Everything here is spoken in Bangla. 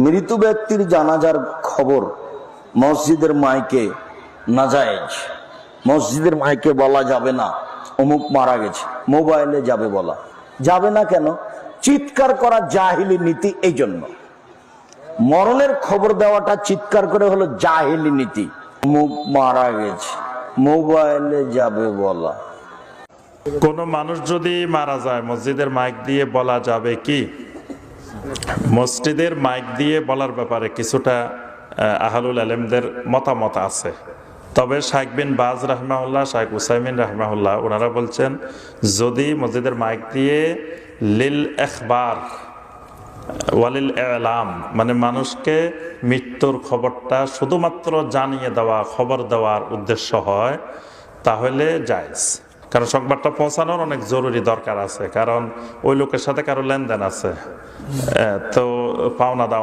মৃত ব্যক্তির জানাজার খবর মসজিদের মাইকে নাজায়েজ, মসজিদের মাইকে বলা যাবে না অমুক মারা গেছে, মোবাইলে যাবে বলা যাবে না। কেন? চিৎকার করা জাহিলি নীতি। এই জন্য মরণের খবর দেওয়াটা চিৎকার করে হলো জাহিলি নীতি। অমুক মারা গেছে, মোবাইলে যাবে বলা। কোন মানুষ যদি মারা যায় মসজিদের মাইক দিয়ে বলা যাবে কি? মসজিদের মাইক দিয়ে বলার ব্যাপারে কিছুটা আহলুল আলেমদের মতামত আছে। তবে শাইখ বিন বাজ রাহমাহুল্লাহ, শাইখ উসাইমিন রাহমাহুল্লাহ ওনারা বলছেন, যদি মসজিদের মাইক দিয়ে লিল ইখবার ওয়ালিল ইলাম, মানে মানুষকে মৃত্যুর খবরটা শুধুমাত্র জানিয়ে দেওয়া, খবর দেওয়ার উদ্দেশ্য হয়, তাহলে জায়েজ। কারণ সংবাদটা পৌঁছানোর অনেক জরুরি দরকার আছে, কারণ ওই লোকের সাথে কারো লেনদেন আছে, তো পাওনা দাওয়া